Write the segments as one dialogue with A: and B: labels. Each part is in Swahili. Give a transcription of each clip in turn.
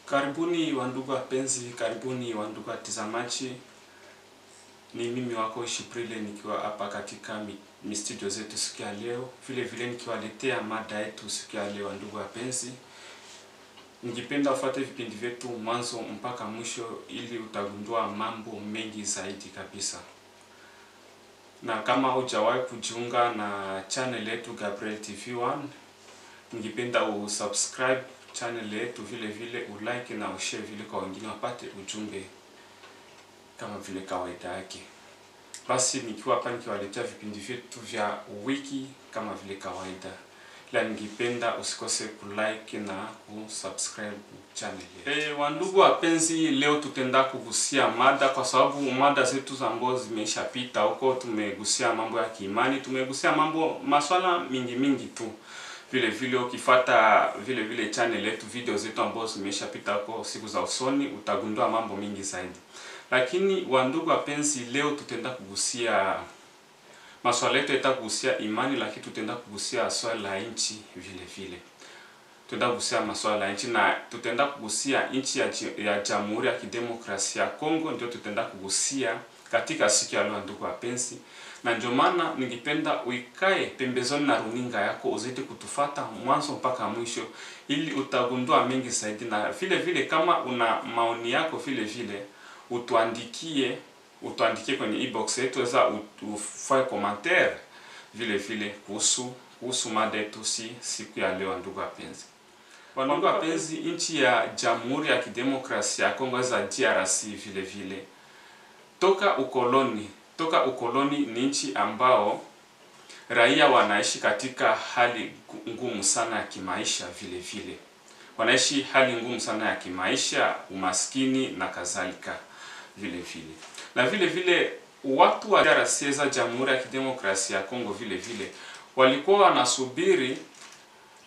A: Karibuni wandugu wapenzi, karibuni wandugu watazamaji. Ni mimi wako Shiprile nikiwa hapa katika studio zetu siku ya leo. Vile vile nikiwaletea mada yetu siku ya leo wandugu wapenzi. Ningependa ufuate vipindi vyetu mwanzo mpaka mwisho ili utagundua mambo mengi zaidi kabisa. Na kama hujawahi kujiunga na channel yetu Gabriel TV1, ningependa usubscribe channel yetu, vile vile ulike na ushare vile kwa wengine wapate ujumbe kama vile kawaida yake. Basi nikiwa hapa nikiwaletea vipindi vyetu vya wiki kama vile kawaida. La ningependa usikose kulike na kusubscribe channel yetu. Wandugu wapenzi, leo tutenda kugusia mada kwa sababu mada zetu ambazo zimeshapita huko tumegusia mambo ya kiimani, tumegusia maswala mingi tu. Vile vile ukifuata vile vile channel yetu, video zetu ambazo zimeshapita huko siku za usoni, utagundua mambo mingi zaidi. Lakini wandugu wapenzi, leo tutenda kugusia maswala yetu yatakugusia imani, lakini tutenda kugusia swala la nchi vile vile. Tutenda kugusia maswala ya nchi na tutenda kugusia nchi ya Jamhuri ya Kidemokrasia ya Kongo, ndio tutenda kugusia katika siku ya leo ndugu wapenzi. Na ndio maana ningependa uikae pembezoni na runinga yako uzidi kutufata mwanzo mpaka mwisho ili utagundua mengi zaidi. Na vile vile kama una maoni yako vile vile utuandikie kwenye inbox yetu, weza ufanye commentaire vile vile kuhusu mada yetu siku ya leo ndugu wapenzi. Wandugu wapenzi, nchi ya Jamhuri ya Kidemokrasia ya Kongo za DRC vile vile toka ukoloni ni nchi ambao raia wanaishi katika hali ngumu sana ya kimaisha vile vile. Wanaishi hali ngumu sana ya kimaisha, umaskini na kadhalika vile vile. Na vile vile watu wa DRC za Jamhuri ya Kidemokrasia ya Kongo vile vile walikuwa wanasubiri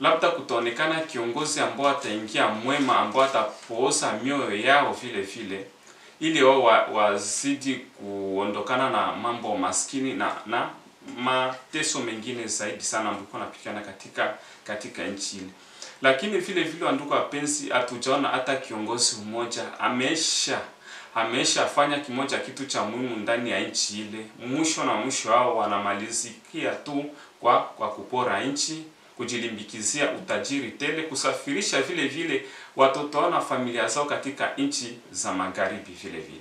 A: labda kutaonekana kiongozi ambao ataingia mwema, ambao atapooza mioyo yao vile vile ili wao wazidi kuondokana na mambo maskini na mateso mengine zaidi sana ambayo yanapikana katika nchi ile. Lakini vile vile wandugu wapenzi, hatujaona hata kiongozi mmoja ameshafanya kimoja kitu cha muhimu ndani ya nchi ile. Mwisho wao wanamalizikia tu kwa kupora nchi, kujilimbikizia utajiri tele, kusafirisha vile vile watoto wao na familia zao katika nchi za magharibi vile vile.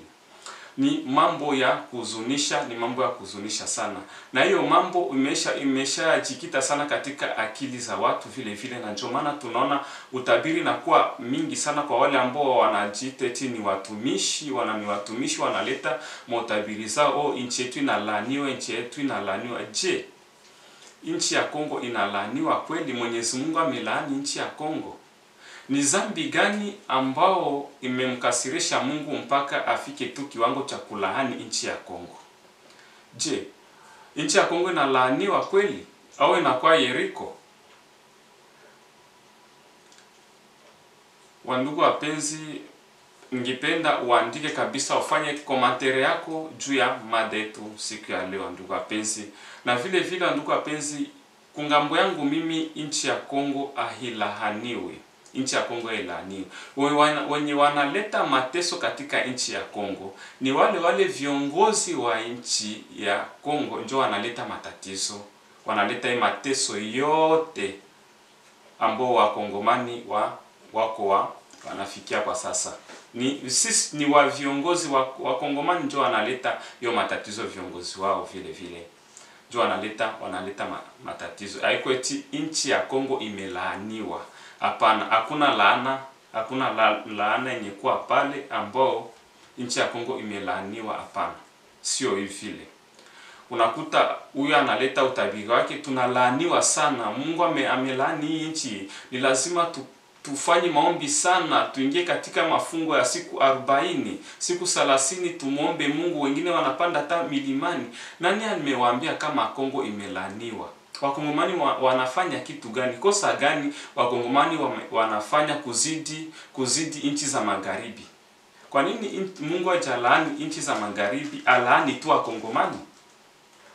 A: Ni mambo ya kuhuzunisha sana. Na hiyo mambo imeshajikita sana katika akili za watu vile vile, na ndio maana tunaona utabiri na kuwa mingi sana kwa wale ambao wanajiita eti ni watumishi, wanaleta utabiri zao, nchi yetu inalaaniwa, Je, nchi ya Kongo inalaaniwa kweli? Mwenyezi Mungu amelaani nchi ya Kongo? Ni dhambi gani ambao imemkasirisha Mungu mpaka afike tu kiwango cha kulaani nchi ya Kongo? Je, nchi ya Kongo inalaaniwa kweli au inakuwa Yeriko? Wandugu wapenzi, ningependa uandike kabisa, ufanye komantere yako juu ya mada yetu siku ya leo ndugu wapenzi. Na vile vile ndugu wapenzi, kungambo yangu mimi nchi ya Kongo ahilahaniwe. Nchi ya Kongo ilaaniwe. Wenye wanaleta mateso katika nchi ya Kongo ni wale viongozi wa nchi ya Kongo, ndio wanaleta matatizo. Wanaleta mateso yote ambao wakongomani wanafikia kwa sasa. Ni wa viongozi wa Kongomani ndio wanaleta hiyo matatizo, viongozi wao vile vile ndio wanaleta matatizo. Haiko eti nchi ya Kongo imelaaniwa. Hapana, hakuna laana yenye kuwa pale ambao nchi ya Kongo imelaaniwa, hapana. Sio hivi vile. Unakuta huyu analeta utabiri wake, tunalaaniwa sana, Mungu amelaani hii nchi. Ni lazima tufanye maombi sana, tuingie katika mafungo ya siku 40, siku 30 tumuombe Mungu. Wengine wanapanda hata milimani. Nani amewaambia kama Kongo imelaaniwa? Wakongomani wanafanya kitu gani? Kosa gani wakongomani wanafanya kuzidi nchi za magharibi? Kwa nini Mungu hajalaani nchi za magharibi, alaani tu wakongomani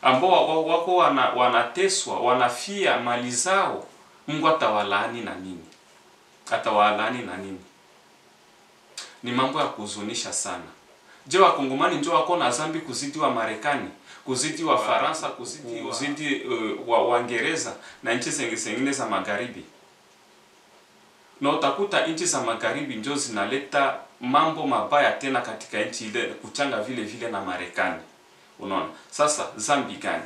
A: ambao wako wanateswa, wanafia mali zao? Mungu atawalaani na nini? ni mambo ya kuhuzunisha sana. Je, wakongomani ndio wako na dhambi kuzidi wa Marekani, kuzidi wa Faransa, kuzidi wa Uingereza na nchi zingine za magharibi? Na utakuta nchi za magharibi ndio zinaleta mambo mabaya tena katika nchi ile, kuchanga vile vile na Marekani. Unaona? Sasa dhambi gani?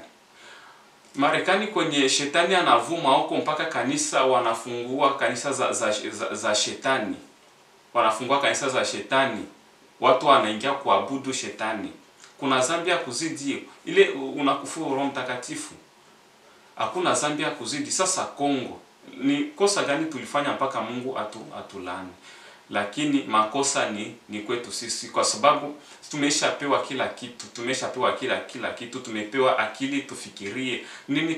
A: Marekani kwenye shetani anavuma huko, mpaka kanisa wanafungua kanisa za shetani. Wanafungua kanisa za shetani. Watu wanaingia kuabudu shetani. Kuna dhambi ya kuzidi ile unakufuru Roho Mtakatifu? Hakuna dhambi ya kuzidi. Sasa Kongo, ni kosa gani tulifanya mpaka Mungu atulaani? Lakini makosa ni kwetu sisi, kwa sababu tumeshapewa kila kitu, tumeshapewa kila kitu, tumepewa akili tufikirie nini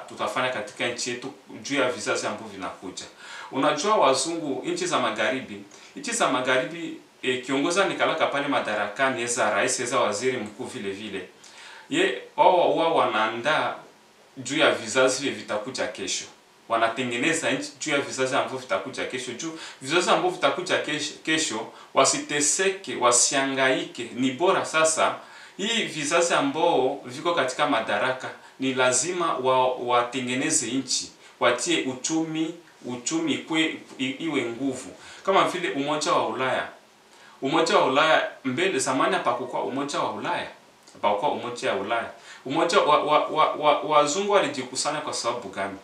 A: tutafanya katika nchi yetu juu ya vizazi ambavyo vinakuja. Unajua wazungu, nchi za magharibi kiongoza nikalaka pale madarakani, eza rais, eza waziri mkuu vile vile. Wao wanaandaa juu ya vizazi vitakuja kesho. Wanatengeneza nchi juu ya vizazi ambavyo vitakuja kesho. Juu vizazi ambavyo vitakuja kesho wasiteseke, wasihangaike. Ni bora sasa hii vizazi ambao viko katika madaraka ni lazima watengeneze nchi, watie uchumi iwe nguvu. Kama vile Umoja wa Ulaya. Umoja wa Ulaya mbele zamani hapakuwa Umoja wa Ulaya. Hapakuwa Umoja wa Ulaya. Umoja wazungu walijikusanya kwa sababu gani?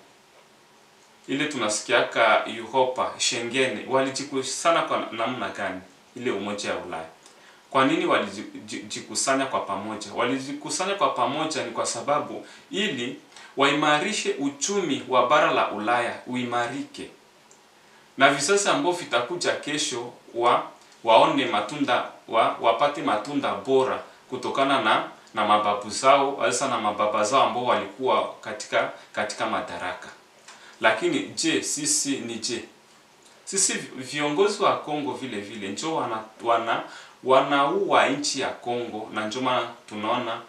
A: Ile tunasikiaka Europa, Schengen, walijikusanya kwa namna gani? Ile Umoja wa Ulaya. Kwa nini walijikusanya kwa pamoja? Walijikusanya kwa pamoja ni kwa sababu ili waimarishe uchumi wa bara la Ulaya, uimarike. Na vizazi ambao vitakuja kesho waone matunda, wapate matunda bora kutokana na mababu zao, hasa na mababa zao ambao walikuwa katika madaraka. Lakini je, sisi viongozi wa Kongo vile vile njoo wanaua nchi ya Kongo, na njoo maana tunaona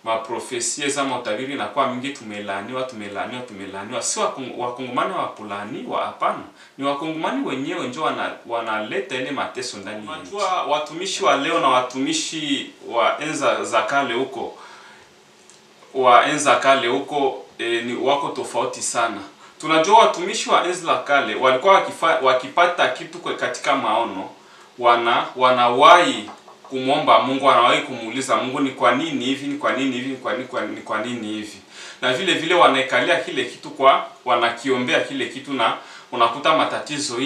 A: maprofesia za utabiri na kwa mingi tumelaniwa. Si wakongomani wa kulaaniwa, hapana. Ni wakongomani wenyewe njoo wanaleta ile mateso ndani ya nchi. Unajua watumishi wa leo na watumishi wa enza za kale huko ni wako tofauti sana. Tunajua watumishi wa enzi la kale walikuwa wakipata kitu katika maono, wanawahi kumwomba Mungu, wanawahi kumuuliza Mungu, ni kwa nini hivi, ni kwa nini hivi, ni kwa nini hivi. Na vile vile wanaikalia kile kitu wanakiombea kile kitu, na unakuta matatizo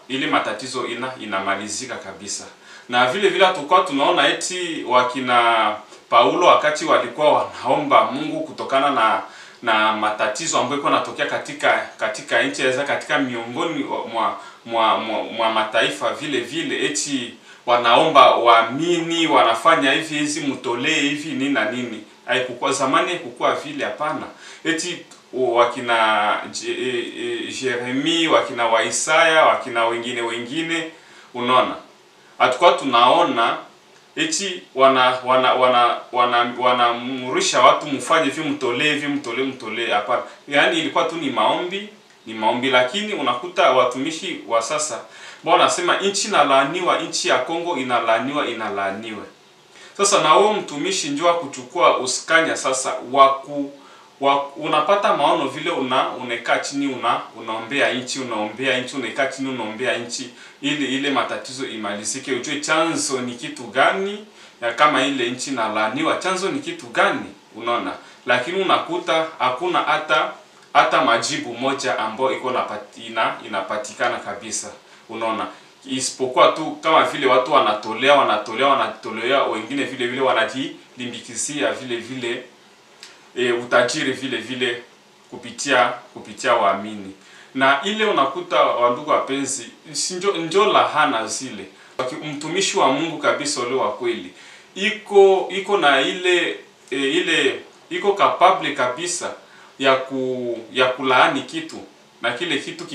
A: ile matatizo inamalizika kabisa. Na vile vile tulikuwa tunaona eti wakina Paulo wakati walikuwa wanaomba Mungu kutokana na matatizo ambayo yalikuwa yanatokea katika nchi za katika miongoni mwa mataifa, vile vile eti wanaomba waamini, wanafanya hizi mtolee hivi nini na nini. Haikuwa zamani, haikuwa vile, hapana. Eti wakina Jeremia, wakina wa Isaya, wakina wengine, unaona. Hatakuwa tunaona eti wanamurisha watu mfanye hivi mtolee, hapana. Yaani ilikuwa tu ni maombi, lakini unakuta watumishi wa sasa wanasema nchi inalaaniwa, nchi ya Kongo inalaaniwa. Sasa na wewe mtumishi njoo kuchukua uskanya sasa unapata maono vile unakaa chini unaombea nchi, unakaa chini unaombea nchi ile matatizo imalizike, ujue chanzo ni kitu gani, ya kama ile nchi inalaaniwa chanzo ni kitu gani, unaona. Lakini unakuta hakuna hata majibu moja ambayo inapatikana kabisa, unaona. Isipokuwa tu kama vile watu wanatolea wengine vile vile wanajilimbikizia vile vile utajiri vile vile kupitia waamini. Na ile unakuta wandugu wapenzi, njo lahana zile. Mtumishi wa Mungu kabisa ule wa kweli iko na iko capable kabisa ya kulaani kitu, na kile kitu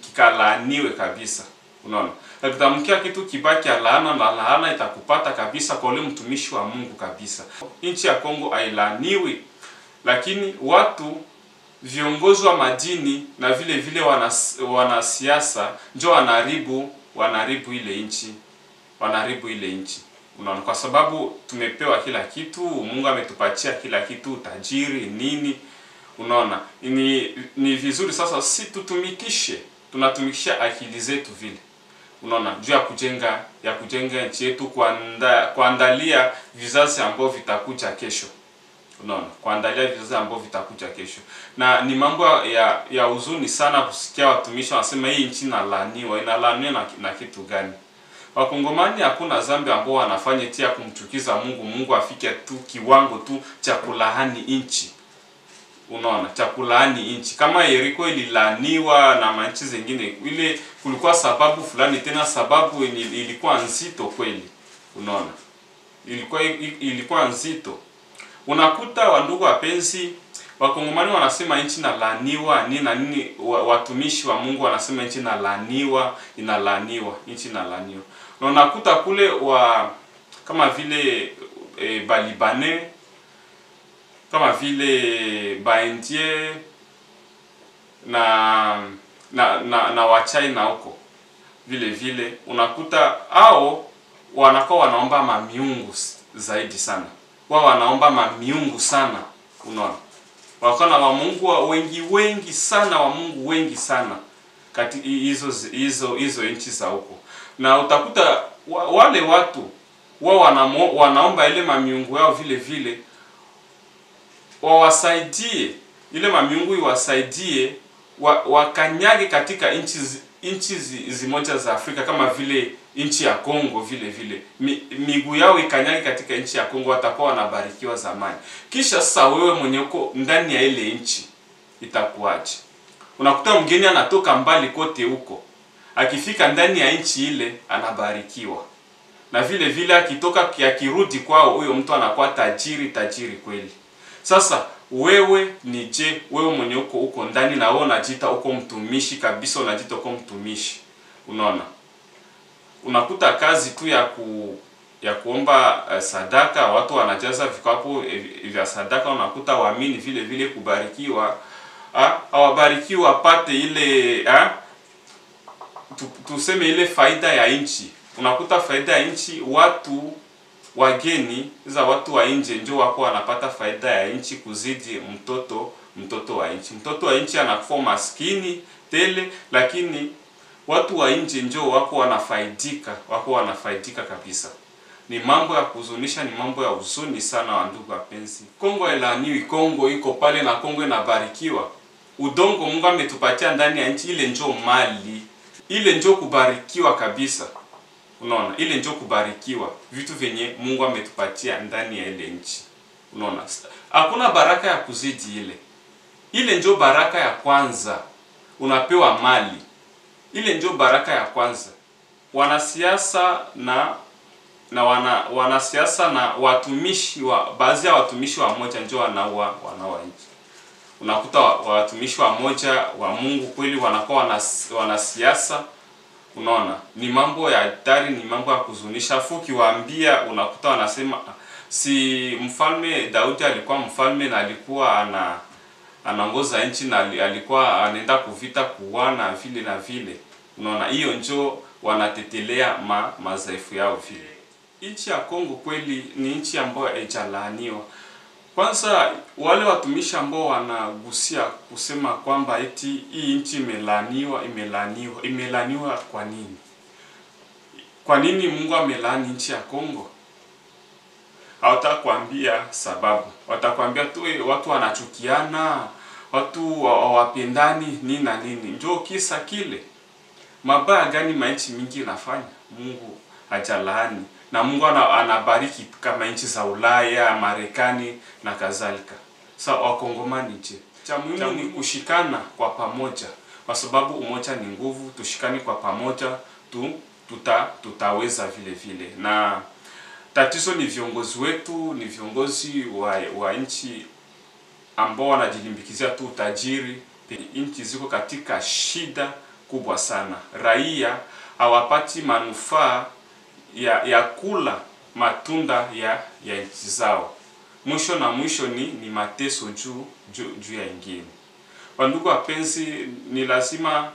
A: kikalaaniwe kabisa, unaona. Na kutamkia kitu kibaki ya laana, na laana itakupata kabisa kwa ule mtumishi wa Mungu kabisa. Nchi ya Kongo hailaaniwi, lakini viongozi wa madini na vile vile wanasiasa ndio wanaharibu ile nchi. Wanaharibu ile nchi. Unaona, kwa sababu tumepewa kila kitu, Mungu ametupatia kila kitu, utajiri nini. Unaona, ni vizuri sasa si tunatumikisha akili zetu vile. Unaona, juu ya kujenga nchi yetu, kuandalia vizazi ambao vitakuja kesho. Unaona, kuandalia vizazi ambao vitakuja kesho. Na ni mambo ya huzuni sana kusikia watumishi wanasema hii nchi inalaaniwa. Inalaaniwa na kitu gani? Wakongomani hakuna dhambi ambao wanafanya tia kumchukiza Mungu. Mungu afike tu kiwango tu cha kulaani nchi. Unaona, cha kulaani nchi. Kama Yeriko ililaaniwa na manchi zingine, ile kulikuwa sababu fulani, tena sababu ilikuwa nzito kweli. Unaona, ilikuwa nzito. Unakuta wandugu wapenzi, Wakongomani wanasema nchi inalaaniwa nini, watumishi wa Mungu wanasema nchi inalaaniwa, nchi inalaaniwa. Na unakuta kule kama vile Balibane, kama vile Baindie na Wachina huko vile vile, unakuta hao wanakuwa wanaomba mamiungu zaidi sana. Wao wanaomba mamiungu sana. Unaona, wakana wa Mungu wengi sana, wa Mungu wengi sana kati hizo nchi za huko. Na utakuta wale watu wao wanaomba ile mamiungu yao vile vile wawasaidie, ile mamiungu iwasaidie wakanyage katika nchi zimoja za Afrika, kama vile nchi ya Kongo vile vile. Miguu yao ikanyage katika nchi ya Kongo, watakuwa wanabarikiwa zamani. Kisha sasa wewe mwenye uko ndani ya ile nchi itakuaje? Unakuta mgeni anatoka mbali kote huko, akifika ndani ya nchi ile anabarikiwa. Na vile vile akirudi kwao, huyo mtu anakuwa tajiri kweli. Sasa wewe wewe mwenye uko ndani na wewe unajiita uko mtumishi kabisa, unajiita uko mtumishi. Unaona, unakuta kazi tu ya kuomba sadaka, watu wanajaza vikapu vya sadaka, unakuta waamini vile vile kubarikiwa, hawabarikiwa wapate ile tuseme ile faida ya nchi. Unakuta faida ya nchi, watu wageni za watu wa nje ndio wako wanapata faida ya nchi kuzidi mtoto wa nchi. Mtoto wa nchi anakuwa maskini tele, lakini watu wa nje ndio wako wanafaidika kabisa. Ni mambo ya kuhuzunisha, ni mambo ya huzuni sana wa ndugu wapenzi. Kongo ilaaniwi, Kongo iko pale na Kongo inabarikiwa. Udongo Mungu ametupatia ndani ya nchi ile ndio mali. Ile ndio kubarikiwa kabisa. Unaona, ile ndio kubarikiwa, vitu vyenye Mungu ametupatia ndani ya ile nchi. Unaona, hakuna baraka ya kuzidi ile. Ile ndio baraka ya kwanza. Unapewa mali. Ile ndio baraka ya kwanza. Wanasiasa na watumishi baadhi ya watumishi wa moja ndio wanaua nchi. Unakuta watumishi wa moja wa Mungu kweli wanakuwa wanasiasa. Unaona, ni mambo ya hatari, ni mambo ya kuzunisha. Ukiwaambia unakuta wanasema si mfalme Daudi alikuwa mfalme na alikuwa anaongoza nchi na alikuwa anaenda kuvita kuwana vile na vile. Unaona, hiyo ndio wanatetelea madhaifu yao vile. Nchi ya Kongo kweli ni nchi ambayo haijalaaniwa. Kwanza wale watumishi ambao wanagusia kusema kwamba eti hii nchi imelaaniwa kwa nini? Kwa nini Mungu amelaani nchi ya Kongo? Hawatakwambia sababu. Watakwambia tu watu wanachukiana, watu hawapendani nini na nini. Njoo kisa kile. Mabaya gani manchi mingi inafanya? Mungu hajalaani. Na Mungu anabariki kama nchi za Ulaya, Marekani na kadhalika. Sasa Wakongomani je? Cha muhimu ni kushikana kwa pamoja. Kwa sababu umoja ni nguvu, tushikane kwa pamoja, tutaweza vile vile. Na tatizo ni viongozi wetu, ni viongozi wa nchi ambao wanajilimbikizia tu utajiri. Nchi ziko katika shida kubwa sana. Raia hawapati manufaa ya kula matunda ya nchi zao. Mwisho na mwisho ni mateso juu ya ingine. Wandugu wapenzi, ni lazima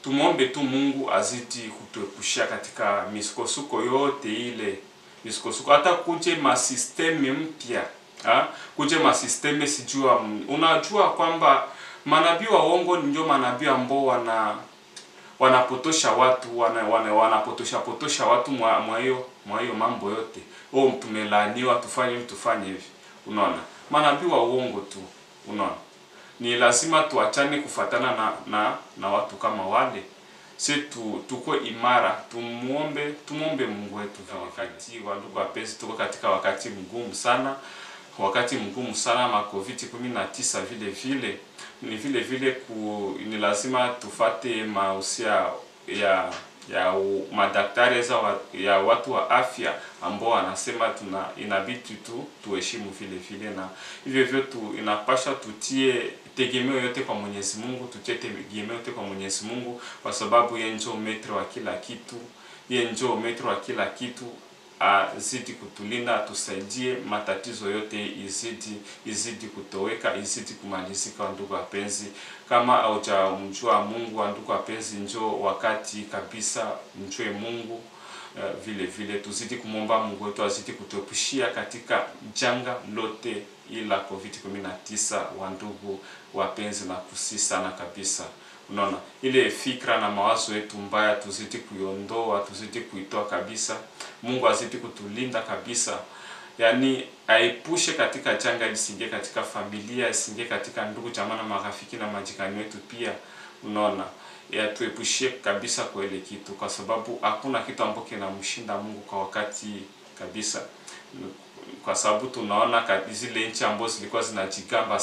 A: tumuombe tu Mungu azidi kutuepushia katika misukosuko yote ile. Misukosuko hata kuje masisteme mpya. Kuje masisteme sijua. Unajua kwamba manabii wa uongo ndio manabii ambao wanapotosha watu, wanapotosha watu mwa hiyo mambo yote. Tumelaaniwa tufanye hivi. Unaona? Manabii wa uongo tu. Unaona? Ni lazima tuachane kufatana na watu kama wale. Tuko imara, tumuombe Mungu wetu. Wakati wandugu wapenzi, tuko katika wakati mgumu sana. Wakati mgumu sana ma COVID-19 vile vile ni lazima tufate mausia ya madaktari ya watu wa afya ambao wanasema inabidi tuheshimu vile na hivyo inapasha tutie tegemeo yote kwa Mwenyezi Mungu, tutie tegemeo yote kwa Mwenyezi Mungu, kwa sababu yeye ndio metro wa kila kitu. Yeye ndio metro wa kila kitu. Azidi kutulinda, tusaidie matatizo yote izidi kutoweka, izidi kumalizika. Ndugu wapenzi, kama haujamjua Mungu, ndugu wapenzi, njoo wakati kabisa mjue Mungu. Vile tuzidi kumomba Mungu wetu azidi kutuepushia katika janga lote ila COVID-19. Wandugu wapenzi, na kusi sana kabisa. Unaona, ile fikra na mawazo yetu mbaya tuzidi kuiondoa, tuzidi kuitoa kabisa. Mungu azidi kutulinda kabisa. Yani aepushe katika janga lisingie katika familia, isingie katika ndugu jamaa na marafiki na majirani wetu pia. Unaona, tuepushie kabisa kwa ile kitu, kwa sababu hakuna kitu ambacho kinamshinda Mungu kwa wakati kabisa. Kwa sababu tunaona zile nchi ambazo zilikuwa zinajigamba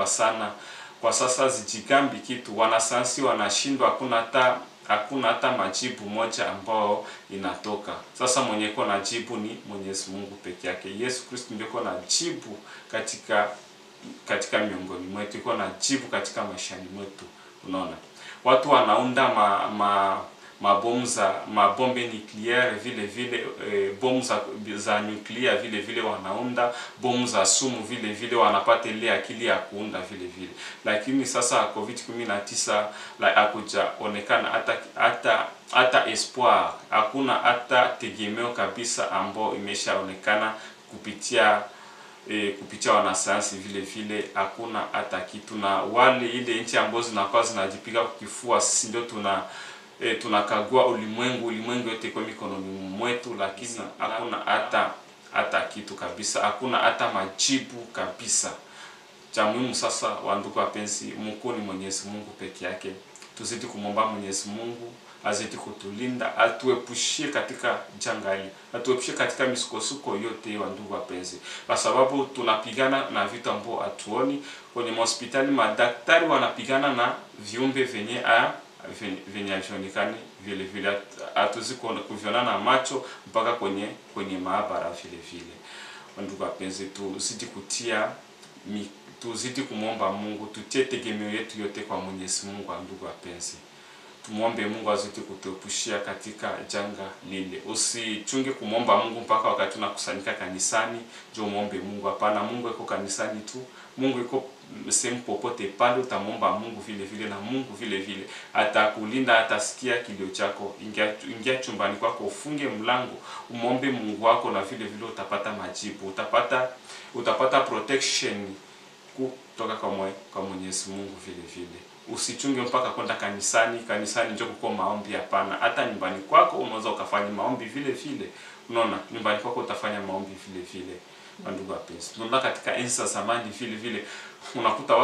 A: sana kwa sasa zijigambi kitu, wanasayansi wanashindwa, hakuna hata majibu moja ambao inatoka. Sasa mwenye iko na jibu ni Mwenyezi Mungu peke yake. Yesu Kristo ndiye iko na jibu katika miongoni mwetu, iko na jibu katika maishani mwetu. Unaona, watu wanaunda mabombe nucleaire vile bomu za nuclear vile wanaunda bomu za sumu vile wanapata ile akili ya kuunda vile. Lakini sasa COVID-19 hakujaonekana hata espoir, hakuna hata tegemeo kabisa ambao imeshaonekana kupitia wanasayansi vile hakuna hata kitu. Na wale ile nchi ambazo zinakuwa zinajipiga kifua, sisi ndio tunakagua ulimwengu yote kwa mikononi mwetu, lakini hakuna hata kitu kabisa, hakuna hata majibu kabisa. Cha muhimu sasa, wandugu wapenzi, Mungu ni Mwenyezi Mungu peke yake. Tuzidi kumomba Mwenyezi Mungu azidi kutulinda, atuepushie katika janga hili, atuepushie katika misukosuko yote, wandugu wapenzi, kwa sababu tunapigana na vitu ambavyo hatuoni. Kwenye hospitali madaktari wanapigana na viumbe venye havionekani vile hatuwezi kuviona na macho mpaka kwenye maabara vile. Ndugu wapenzi, tuzidi kumwomba Mungu, tutie tegemeo yetu yote kwa Mwenyezi Mungu. Ndugu wapenzi, tumuombe Mungu azidi kutuepushia katika janga lile. Usichunge kumwomba Mungu mpaka wakati unakusanyika kanisani ndio muombe Mungu. Hapana, Mungu yuko kanisani tu. Mungu yuko sehemu popote pale, utamwomba Mungu vile na Mungu vile atakulinda, atasikia kilio chako. Ingia chumbani kwako, ufunge mlango, umuombe Mungu wako, na vile utapata majibu, utapata protection kutoka kwa Mwenyezi Mungu vile. Usichunge mpaka kwenda kanisani ndio kuko maombi. Hapana, hata nyumbani kwako unaweza ukafanya maombi vile. Unaona, nyumbani kwako utafanya maombi vile. Ndugu wapenzi, tunaona katika enzi za zamani vile unakuta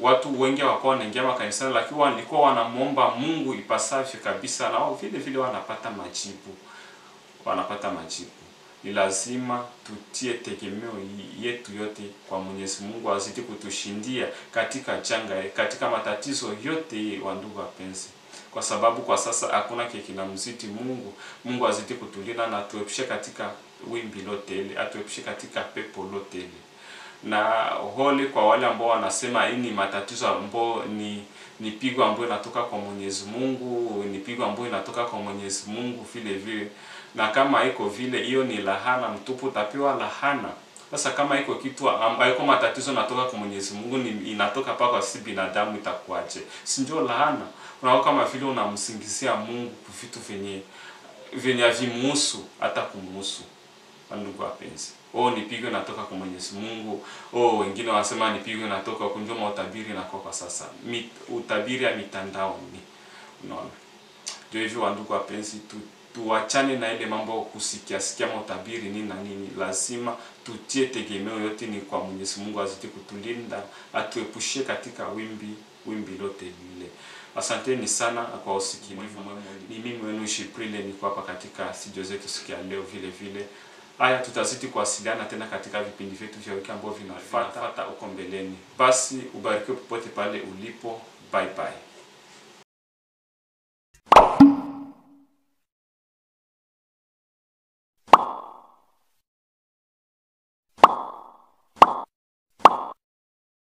A: watu wengi wako wanaingia kanisani, lakini walikuwa wanamuomba Mungu ipasavyo kabisa, na wao vile wanapata majibu. Ni lazima tutie tegemeo yetu yote kwa Mwenyezi Mungu, azidi kutushindia katika janga, katika matatizo yote, wandugu wapenzi, kwa sababu kwa sasa hakuna kinamzidi Mungu. Mungu azidi kutulinda na atuepushe katika wimbi lote ile, atuepushe katika pepo lote ile. Na hole kwa wale ambao wanasema hii ni matatizo ambao ni pigo ambayo inatoka kwa Mwenyezi Mungu, ni pigo ambayo inatoka kwa Mwenyezi Mungu vile. Na kama iko vile, hiyo ni lahana mtupu, utapewa lahana. Sasa kama iko kitu ambayo kwa matatizo natoka kwa Mwenyezi Mungu inatoka pa kwa si binadamu, itakuaje? Si ndio laana? Unaona kama vile unamsingizia Mungu kwa vitu venye havimuhusu hata kumuhusu. Ndugu wapenzi, nipigwe natoka kwa Mwenyezi Mungu. Wengine wanasema nipigwe natoka kwa njoma utabiri na kwa sasa. Utabiri ya mitandaoni. Unaona? Ndio hivyo ndugu wapenzi, tuachane na ile mambo kusikia utabiri nini na nini. Lazima tutie tegemeo yote ni kwa Mwenyezi Mungu, azidi kutulinda, atuepushie katika wimbi lote lile. Asanteni sana kwa usikilivu mwema. Ni mimi wenu Shiprile, niko hapa katika studio zetu siku ya leo vile vile. Haya, tutazidi kuwasiliana tena katika vipindi vyetu vya wiki ambavyo vinafuata huko mbeleni. Basi ubarikiwe popote pale ulipo. Bye bye.